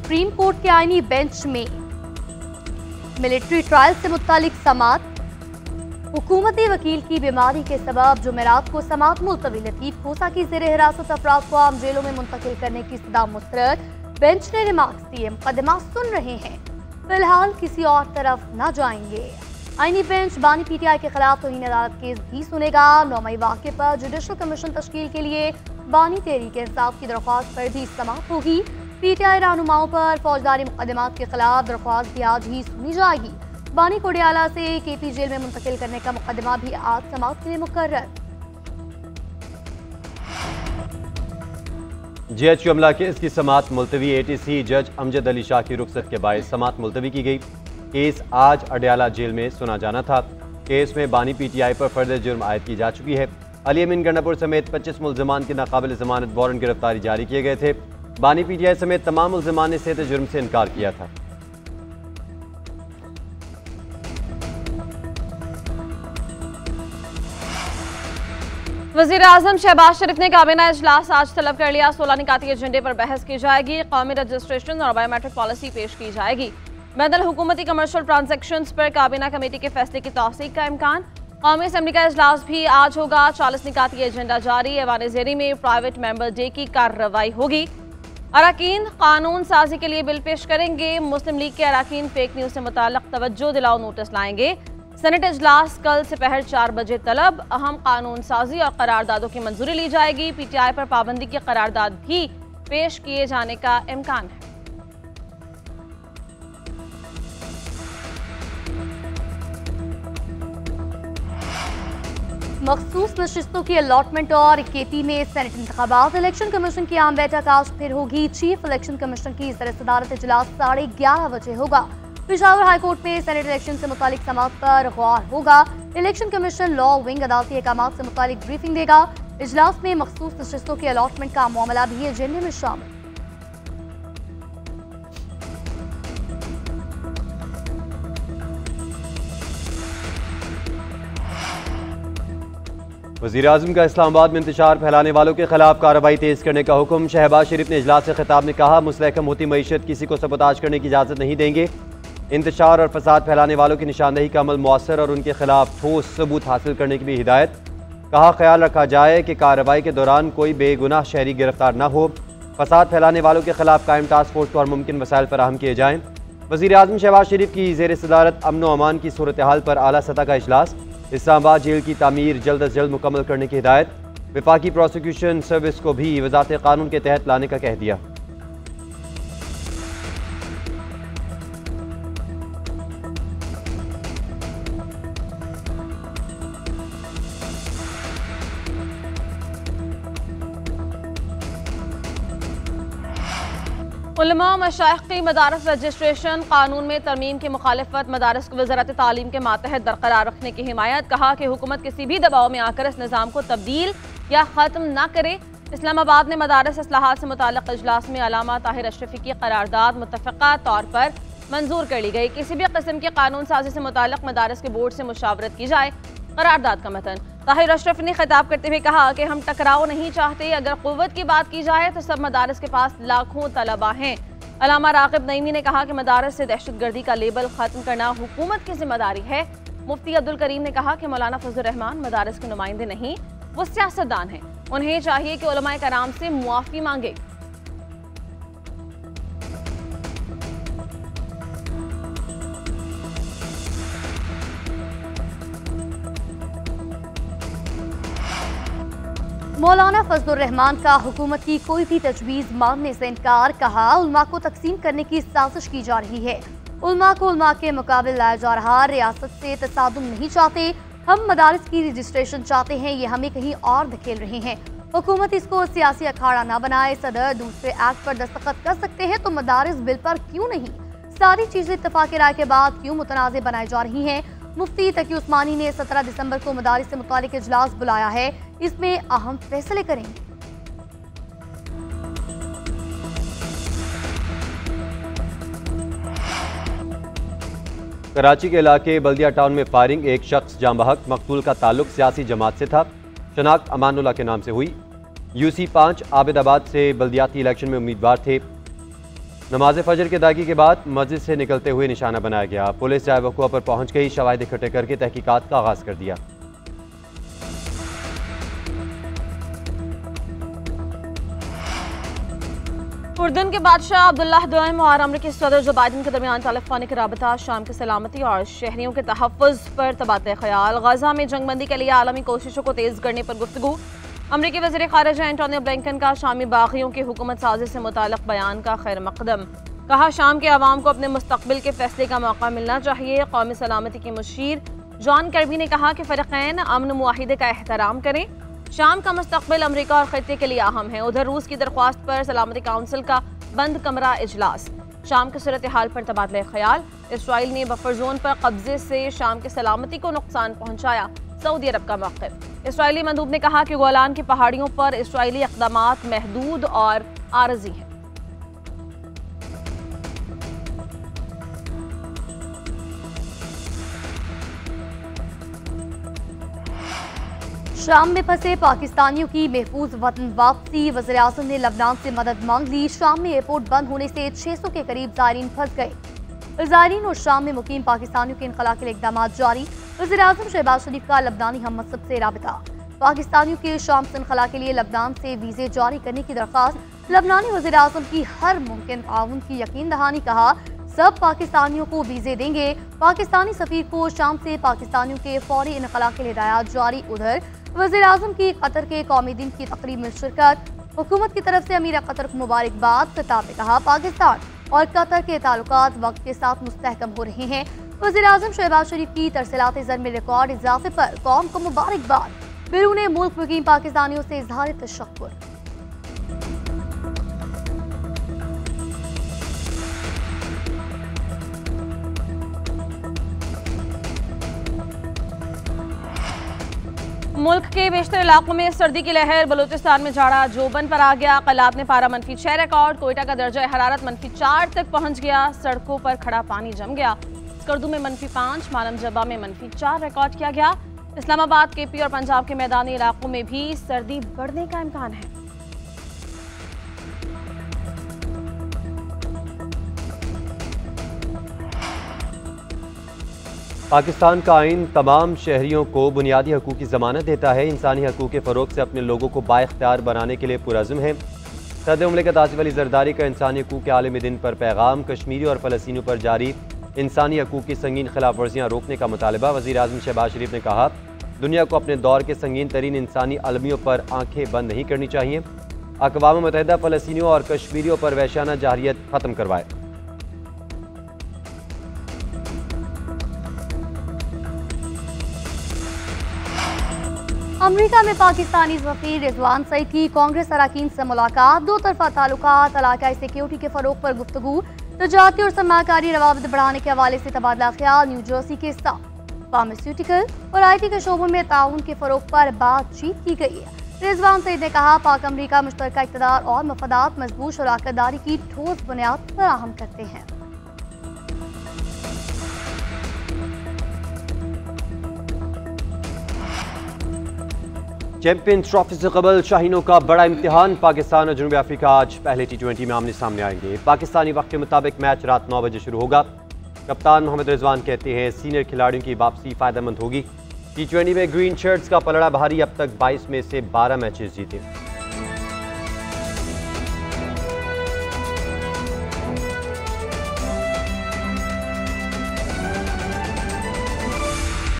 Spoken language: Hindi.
सुप्रीम कोर्ट के आईनी बेंच में मिलिट्री ट्रायल से मुतालिक समात, हुकूमती वकील की बीमारी के सबब जुमेरात को समात मुलतवी। लतीफ खोसा की ज़ेर हिरासत अफराद को आम जेलों में मुंतकिल करने की सदा मुस्तरद। बेंच ने रिमार्क्स दिए, मुकदमा सुन रहे हैं, फिलहाल किसी और तरफ न जाएंगे। आईनी बेंच बानी पीटीआई के खिलाफ तौहीन अदालत केस भी सुनेगा। 9 मई वाक़े पर जुडिशल कमीशन तश्कील के लिए बानी तहरीक इंसाफ की दरख्वास्त पर भी समाअत होगी। पीटीआई रहनुमाओं पर फौजदारी मुकदमात के खिलाफ दरख्वास्त भी आज ही सुनी जाएगी। बानी को डियाला से केपी जेल में मुंतकिल करने का मुकदमा भी आज समाअत के लिए मुकर्रर। जेएचयू अमला केस की समाअत मुलतवी। एटीसी जज अमजद अली शाह की रुखसत के बायस समाअत मुलतवी की गई। केस आज अडियाला जेल में सुना जाना था। केस में बानी पीटीआई पर फर्द जुर्म आयद की जा चुकी है। अली अमीन गंडापुर समेत 25 मुल्ज़िमान के नाकाबिल ज़मानत वारंट गिरफ्तारी जारी किए गए थे। बानी पीटीआई समेत तमाम मुल्ज़िमान ने सेहत जुर्म से इनकार किया था। वज़ीर आज़म शहबाज शरीफ ने काबीना इजलास आज तलब कर लिया। 16 निकाती एजेंडे पर बहस की जाएगी। कौमी रजिस्ट्रेशन और बायोमेट्रिक पॉलिसी पेश की जाएगी। बैनुल हुकूमती कमर्शियल ट्रांजैक्शंस पर काबीना कमेटी के फैसले की तौसीक का इम्कान। कौमी असम्बली का इजलास भी आज होगा। 40 निकाती एजेंडा जारी। ऐवान ज़ेरी में प्राइवेट मेंबर डे की कार्रवाई होगी। अरकान कानून साजी के लिए बिल पेश करेंगे। मुस्लिम लीग के अरकान फेक न्यूज से मुताल्लिक़ तवज्जो दिलाओ नोटिस लाएंगे। सेनेट इजलास कल दोपहर 4 बजे तलब। अहम कानून साजी और करारदादों की मंजूरी ली जाएगी। पीटीआई पर पाबंदी के करारदाद भी पेश किए जाने का इम्कान है। मखसूस नशिस्तों की अलॉटमेंट और केपी में सेनेट इंतखाबात। इलेक्शन कमीशन की आम बैठक आज फिर होगी। चीफ इलेक्शन कमिश्नर की सदारत इजलास 11:30 बजे होगा। पेशावर हाईकोर्ट में सेनेट इलेक्शन से मुतालिक समाअत पर गौर होगा। इलेक्शन कमीशन लॉ विंग अदालती अहकामात से मुतालिक ब्रीफिंग देगा। इजलास में मखसूस नशिस्तों की अलॉटमेंट का मामला भी एजेंडे में शामिल। वज़ीर आज़म का इस्लामाबाद में इंतशार फैलाने वालों के खिलाफ कार्रवाई तेज करने का हुक्म। शहबाज शरीफ ने इजलास से खिताब में कहा, मुस्तहकम होती मईशत किसी को सबोताज करने की इजाज़त नहीं देंगे। इंतशार और फसाद फैलाने वालों की निशानदेही का अमल मौसर और उनके खिलाफ ठोस सबूत हासिल करने की भी हिदायत। कहा, ख्याल रखा जाए कि कार्रवाई के दौरान कोई बेगुनाह शहरी गिरफ्तार न हो। फसाद फैलाने वालों के खिलाफ कायम टास्क फोर्स को और मुमकिन वसाइल फराहम किए जाएँ। वज़ीर आज़म शहबाज शरीफ की ज़ेर सदारत अमन व अमान की सूरत हाल पर आला सतह का इजलास। इस्लामाबाद जेल की तामीर जल्द अज जल्द मुकम्मल करने की हिदायत। वफाकी प्रोसिक्यूशन सर्विस को भी वज़ारत कानून के तहत लाने का कह दिया। उलमा मशाइख की मदारस रजिस्ट्रेशन कानून में तरमीम की मुखालिफत। मदारस को वज़ारत तालीम के मातहत बरकरार रखने की हिमायत। कहा कि हुकूमत किसी भी दबाव में आकर इस निज़ाम को तब्दील या ख़त्म न करे। इस्लामाबाद ने मदारस इस्लाहात से मुताल्लिक़ इजलास में अलामा ताहिर अशरफी की करारदाद मुत्तफ़क़ा तौर पर मंजूर कर ली गई। किसी भी किस्म की कानून साजी से मुताल्लिक़ मदारस के बोर्ड से मुशावरत की जाए। करारदाद का मतन। ताहिर अशरफ ने खिताब करते हुए कहा कि हम टकराव नहीं चाहते। अगर क़ुव्वत की बात की जाए तो सब मदारस के पास लाखों तलबा हैं। अलामा राग़िब नईमी ने कहा कि मदारस से दहशतगर्दी का लेबल ख़त्म करना हुकूमत की जिम्मेदारी है। मुफ्ती अब्दुल करीम ने कहा कि मौलाना फजल रहमान मदारस के नुमाइंदे नहीं, वो सियासतदान हैं। उन्हें चाहिए कि उलमाए कराम से मुआफ़ी मांगे। मौलाना फजल रहमान का हुकूमत की कोई भी तजवीज़ मानने से इनकार। कहा, उलमा को तकसीम करने की साजिश की जा रही है। उलमा को उलमा के मुकाबले लाया जा रहा। रियासत से तसादुम नहीं चाहते, हम मदारिस की रजिस्ट्रेशन चाहते हैं। ये हमें कहीं और धकेल रहे हैं। हुकूमत इसको सियासी अखाड़ा ना बनाए। सदर दूसरे एक्ट पर दस्तखत कर सकते हैं तो मदारिस बिल पर क्यों नहीं? सारी चीजें इत्तफाक राय के बाद क्यों मुतनाज़ बनाई जा रही हैं? मुफ्ती तकी उस्मानी ने 17 दिसंबर को मदारिस से मुतालिक इजलास बुलाया है। इसमें अहम फैसले करेंगे। कराची के इलाके बल्दिया टाउन में फायरिंग। एक शख्स जाँ बहक। मकतूल का ताल्लुक सियासी जमात से था। शनाख्त अमानुल्लाह के नाम से हुई। UC 5 आबिदाबाद से बल्दियाती इलेक्शन में उम्मीदवार थे। नमाज फजर की अदायगी के बाद मस्जिद से निकलते हुए निशाना बनाया गया। पुलिस जाए वक़ुआ पर पहुंच गई, शवाहिद इकट्ठे करके तहकीकात का आगाज कर दिया। उर्दन के बादशाह अब्दुल्लाह दुआइम और अमरीकी सदर जो बाइडन के दरमियान टेलीफोनिक राबता, शाम की सलामती और शहरियों के तहफ़्फ़ुज़ पर तबादला ख्याल, गजा में जंगबंदी के लिए आलमी कोशिशों को तेज़ करने पर गुफ्तगू। अमरीकी वज़ीर ख़ारिजा एंटोनी ब्लिंकन का शामी बागियों की हुकूमत साजी से मुताल्लिक़ बयान का खैर मकदम। कहा, शाम के अवाम को अपने मुस्तक़बिल के फैसले का मौका मिलना चाहिए। कौमी सलामती की मुशीर जॉन कर्बी ने कहा कि फ़रीक़ैन अमन मुआहिदे का एहतराम करें। शाम का मुस्तक़बिल अमरीका और खित्ते के लिए अहम है। उधर रूस की दरख्वास्त पर सलामती काउंसिल का बंद कमरा इजलास। शाम की सूरत हाल पर तबादला ख्याल। इसराइल ने बफर जोन पर कब्जे से शाम की सलामती को नुकसान पहुंचाया, सऊदी अरब का मौक़िफ़। इसराइली मंदूब ने कहा कि गोलान की पहाड़ियों पर इसराइली इक़दामात महदूद और आरज़ी हैं। शाम में फंसे पाकिस्तानियों की महफूज वतन वापसी। वज़ीर-ए-आज़म ने लबनान से मदद मांग ली। शाम में एयरपोर्ट बंद होने से 600 के करीब ज़ायरीन फंस गए। ज़ायरीन और शाम में मुकीम पाकिस्तानियों के इनखला के लिए इक़दाम जारी। वज़ीर-ए-आज़म शहबाज शरीफ का लबनानी हममनसब से राबिता। पाकिस्तानियों के शाम से इनखला के लिए लबनान से वीज़े जारी करने की दरख्वास्त। लबनानी वज़ीर-ए-आज़म की हर मुमकिन ताउन की यकीन दहानी। कहा, सब पाकिस्तानियों को वीज़े देंगे। पाकिस्तानी सफ़ीर को शाम से पाकिस्तानियों के फौरी इनखला के लिए हिदायत जारी। उधर वज़ीर-ए-आज़म की कतर के कौमी दिन की तकरीब में शिरकत। हुकूमत की तरफ से अमीर कतर को मुबारकबाद। खिताब में कहा, पाकिस्तान और कतर के ताल्लुकात वक्त के साथ मुस्तहकम हो रहे हैं। वज़ीर-ए-आज़म शहबाज शरीफ की तरसीलात ज़र में रिकॉर्ड इजाफे पर कौम को मुबारकबाद। बैरून मुल्क मुकीम पाकिस्तानियों से इज़हार तशक्कुर। मुल्क के बेशतर इलाकों में सर्दी की लहर। बलूचिस्तान में जाड़ा जोबन पर आ गया। कलाब में पारा -6 रिकॉर्ड। कोयटा का दर्जा हरारत -4 तक पहुंच गया। सड़कों पर खड़ा पानी जम गया। स्कर्दू में -5, मालम जबा में -4 रिकॉर्ड किया गया। इस्लामाबाद, केपी और पंजाब के मैदानी इलाकों में भी सर्दी बढ़ने का इम्कान है। पाकिस्तान का आइन तमाम शहरियों को बुनियादी हकूक़ की ज़मानत देता है। इंसानी हकूक़ के फ़रोग़ से अपने लोगों को बाइख्तियार बनाने के लिए पुरज़्म है। सदर मुमलिकत आसिफ अली ज़रदारी का इंसानी हकूक़ के आलमी दिन पर पैगाम। कश्मीरी और फ़लस्तीनियों पर जारी इंसानी हकूक़ की संगीन खिलाफ वर्जियाँ रोकने का मुतालबा। वज़ीर-ए-आज़म शहबाज शरीफ ने कहा, दुनिया को अपने दौर के संगीन तरीन इंसानी अलमियों पर आँखें बंद नहीं करनी चाहिए। अक़वाम मुत्तहिदा फ़लस्तीनियों और कश्मीरियों पर वहशाना जाहिलियत ख़त्म करवाए। अमरीका में पाकिस्तानी सफ़ीर रिजवान सईद की कांग्रेस अरकान से मुलाकात। दो तरफा ताल्लुकात, इलाकाई सिक्योरिटी के फ़रोग़ पर गुफ्तगू। तजारती और सरमाकारी रवाबित बढ़ाने के हवाले से तबादला ख्याल। न्यू जर्सी के साथ फार्मास्यूटिकल और IT के शोबों में ताउन के फ़रोग़ पर बातचीत की गई है। रिजवान सईद ने कहा, पाक अमरीका मुश्तरका इक़्तिदार और मफादात मजबूत शराकतदारी की ठोस बुनियाद फराहम करते हैं। चैंपियंस ट्रॉफी से कबल शाहीनों का बड़ा इम्तिहान। पाकिस्तान और जनूबी अफ्रीका आज पहले T20 में आमने सामने आएंगे। पाकिस्तानी वक्त के मुताबिक मैच रात 9 बजे शुरू होगा। कप्तान मोहम्मद रिजवान कहते हैं, सीनियर खिलाड़ियों की वापसी फ़ायदेमंद होगी। T20 में ग्रीन शर्ट्स का पलड़ा भारी। अब तक 22 में से 12 मैचेस जीते।